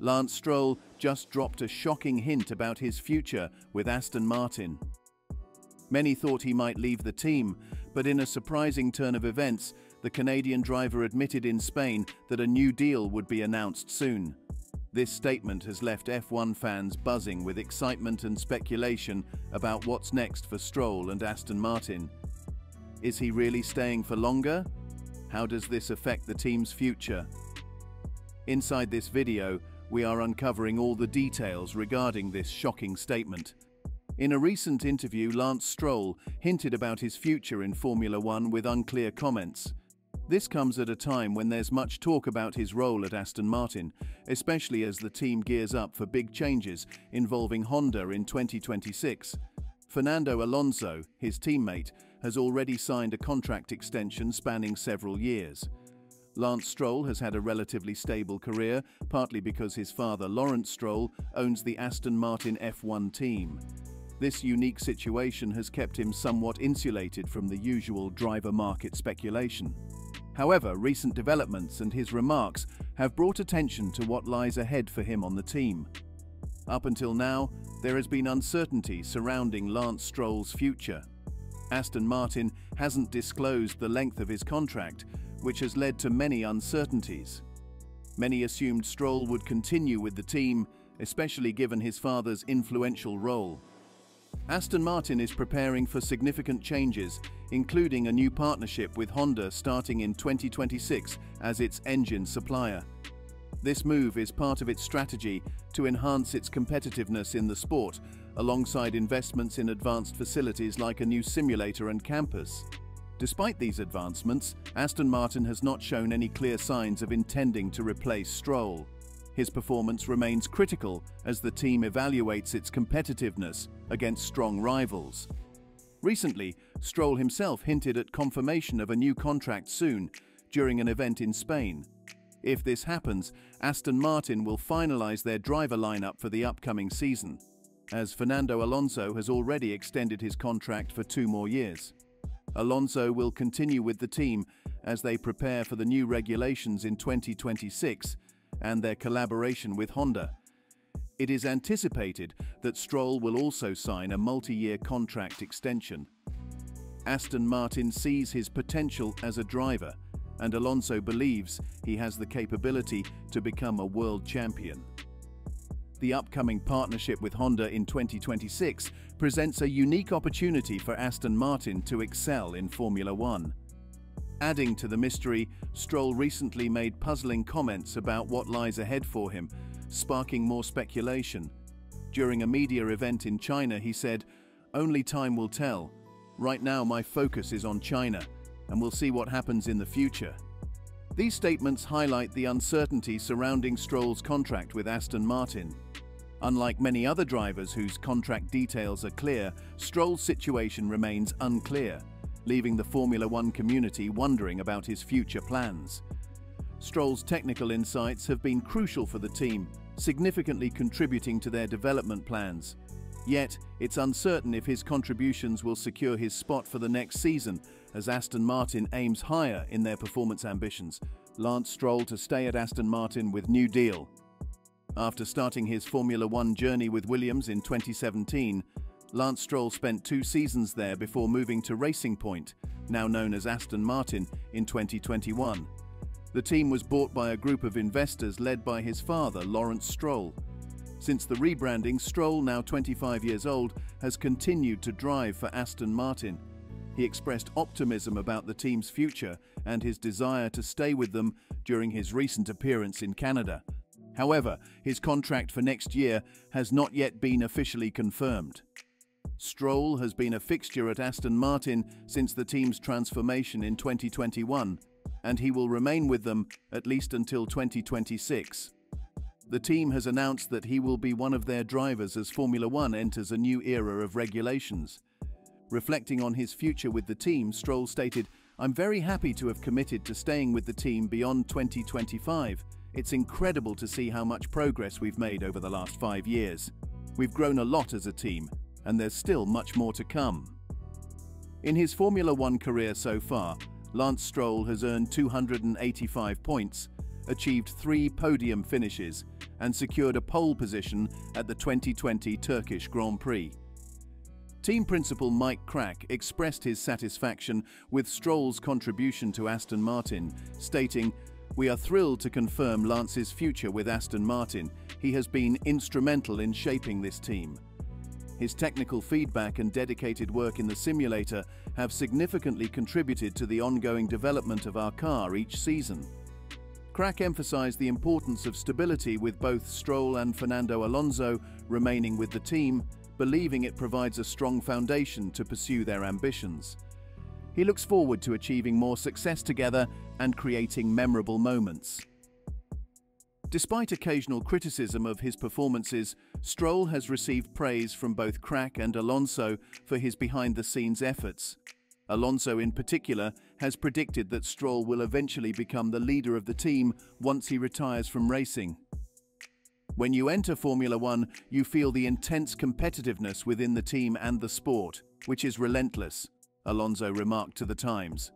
Lance Stroll just dropped a shocking hint about his future with Aston Martin. Many thought he might leave the team, but in a surprising turn of events, the Canadian driver admitted in Spain that a new deal would be announced soon. This statement has left F1 fans buzzing with excitement and speculation about what's next for Stroll and Aston Martin. Is he really staying for longer? How does this affect the team's future? Inside this video, we are uncovering all the details regarding this shocking statement. In a recent interview, Lance Stroll hinted about his future in Formula One with unclear comments. This comes at a time when there's much talk about his role at Aston Martin, especially as the team gears up for big changes involving Honda in 2026. Fernando Alonso, his teammate, has already signed a contract extension spanning several years. Lance Stroll has had a relatively stable career, partly because his father, Lawrence Stroll, owns the Aston Martin F1 team. This unique situation has kept him somewhat insulated from the usual driver market speculation. However, recent developments and his remarks have brought attention to what lies ahead for him on the team. Up until now, there has been uncertainty surrounding Lance Stroll's future. Aston Martin hasn't disclosed the length of his contract, which has led to many uncertainties. Many assumed Stroll would continue with the team, especially given his father's influential role. Aston Martin is preparing for significant changes, including a new partnership with Honda starting in 2026 as its engine supplier. This move is part of its strategy to enhance its competitiveness in the sport, alongside investments in advanced facilities like a new simulator and campus. Despite these advancements, Aston Martin has not shown any clear signs of intending to replace Stroll. His performance remains critical as the team evaluates its competitiveness against strong rivals. Recently, Stroll himself hinted at confirmation of a new contract soon during an event in Spain. If this happens, Aston Martin will finalize their driver lineup for the upcoming season, as Fernando Alonso has already extended his contract for 2 more years. Alonso will continue with the team as they prepare for the new regulations in 2026 and their collaboration with Honda. It is anticipated that Stroll will also sign a multi-year contract extension. Aston Martin sees his potential as a driver, and Alonso believes he has the capability to become a world champion. The upcoming partnership with Honda in 2026 presents a unique opportunity for Aston Martin to excel in Formula One. Adding to the mystery, Stroll recently made puzzling comments about what lies ahead for him, sparking more speculation. During a media event in China, he said, "Only time will tell. Right now my focus is on China, and we'll see what happens in the future." These statements highlight the uncertainty surrounding Stroll's contract with Aston Martin. Unlike many other drivers whose contract details are clear, Stroll's situation remains unclear, leaving the Formula One community wondering about his future plans. Stroll's technical insights have been crucial for the team, significantly contributing to their development plans. Yet, it's uncertain if his contributions will secure his spot for the next season, as Aston Martin aims higher in their performance ambitions. Lance Stroll to stay at Aston Martin with new deal. After starting his Formula One journey with Williams in 2017, Lance Stroll spent 2 seasons there before moving to Racing Point, now known as Aston Martin, in 2021. The team was bought by a group of investors led by his father, Lawrence Stroll. Since the rebranding, Stroll, now 25 years old, has continued to drive for Aston Martin. He expressed optimism about the team's future and his desire to stay with them during his recent appearance in Canada. However, his contract for next year has not yet been officially confirmed. Stroll has been a fixture at Aston Martin since the team's transformation in 2021, and he will remain with them at least until 2026. The team has announced that he will be one of their drivers as Formula One enters a new era of regulations. Reflecting on his future with the team, Stroll stated, "I'm very happy to have committed to staying with the team beyond 2025. It's incredible to see how much progress we've made over the last 5 years. We've grown a lot as a team, and there's still much more to come." In his Formula One career so far, Lance Stroll has earned 285 points, achieved 3 podium finishes and secured a pole position at the 2020 Turkish Grand Prix. Team principal Mike Crack expressed his satisfaction with Stroll's contribution to Aston Martin, stating, "We are thrilled to confirm Lance's future with Aston Martin. He has been instrumental in shaping this team. His technical feedback and dedicated work in the simulator have significantly contributed to the ongoing development of our car each season." Crack emphasized the importance of stability with both Stroll and Fernando Alonso remaining with the team, believing it provides a strong foundation to pursue their ambitions. He looks forward to achieving more success together and creating memorable moments. Despite occasional criticism of his performances, Stroll has received praise from both Crack and Alonso for his behind-the-scenes efforts. Alonso in particular has predicted that Stroll will eventually become the leader of the team once he retires from racing. "When you enter Formula One, you feel the intense competitiveness within the team and the sport, which is relentless," Alonso remarked to The Times.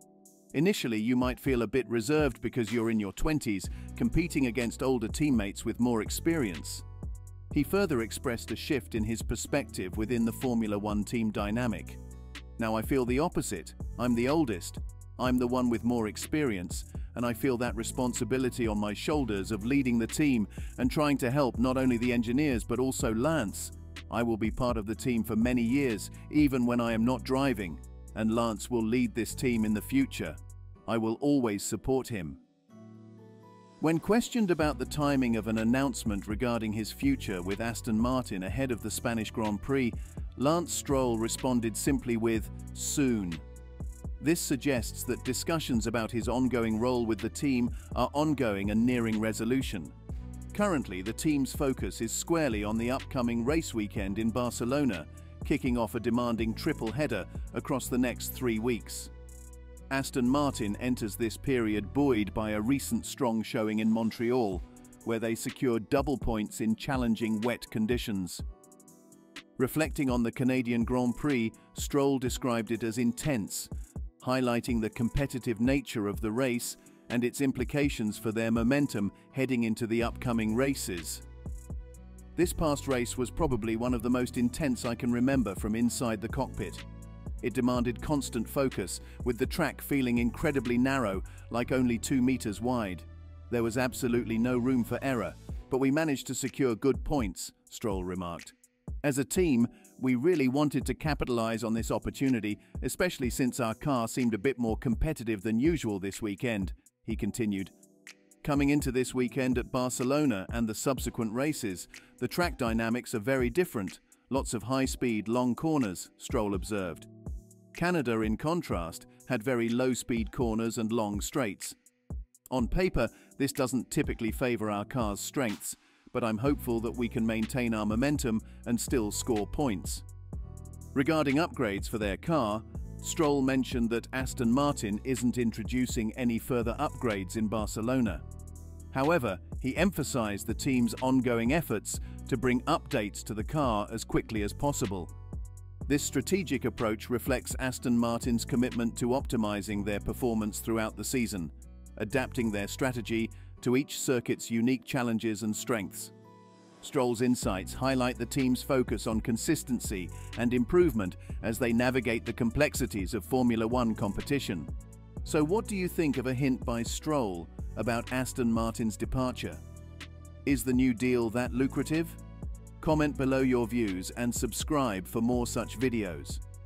"Initially, you might feel a bit reserved because you're in your 20s, competing against older teammates with more experience." He further expressed a shift in his perspective within the Formula One team dynamic. "Now I feel the opposite. I'm the oldest. I'm the one with more experience, and I feel that responsibility on my shoulders of leading the team and trying to help not only the engineers but also Lance. I will be part of the team for many years, even when I am not driving, and Lance will lead this team in the future. I will always support him." When questioned about the timing of an announcement regarding his future with Aston Martin ahead of the Spanish Grand Prix, Lance Stroll responded simply with, "Soon." This suggests that discussions about his ongoing role with the team are ongoing and nearing resolution. Currently, the team's focus is squarely on the upcoming race weekend in Barcelona, kicking off a demanding triple header across the next 3 weeks. Aston Martin enters this period buoyed by a recent strong showing in Montreal, where they secured double points in challenging wet conditions. Reflecting on the Canadian Grand Prix, Stroll described it as intense, highlighting the competitive nature of the race and its implications for their momentum heading into the upcoming races. "This past race was probably one of the most intense I can remember from inside the cockpit. It demanded constant focus, with the track feeling incredibly narrow, like only 2 meters wide. There was absolutely no room for error, but we managed to secure good points," Stroll remarked. "As a team, we really wanted to capitalize on this opportunity, especially since our car seemed a bit more competitive than usual this weekend," he continued. "Coming into this weekend at Barcelona and the subsequent races, the track dynamics are very different. Lots of high-speed, long corners," Stroll observed. Canada, in contrast, had very low-speed corners and long straights. "On paper, this doesn't typically favor our car's strengths, but I'm hopeful that we can maintain our momentum and still score points." Regarding upgrades for their car, Stroll mentioned that Aston Martin isn't introducing any further upgrades in Barcelona. However, he emphasized the team's ongoing efforts to bring updates to the car as quickly as possible. This strategic approach reflects Aston Martin's commitment to optimizing their performance throughout the season, adapting their strategy to each circuit's unique challenges and strengths. Stroll's insights highlight the team's focus on consistency and improvement as they navigate the complexities of Formula One competition. So what do you think of a hint by Stroll about Aston Martin's departure? Is the new deal that lucrative? Comment below your views and subscribe for more such videos.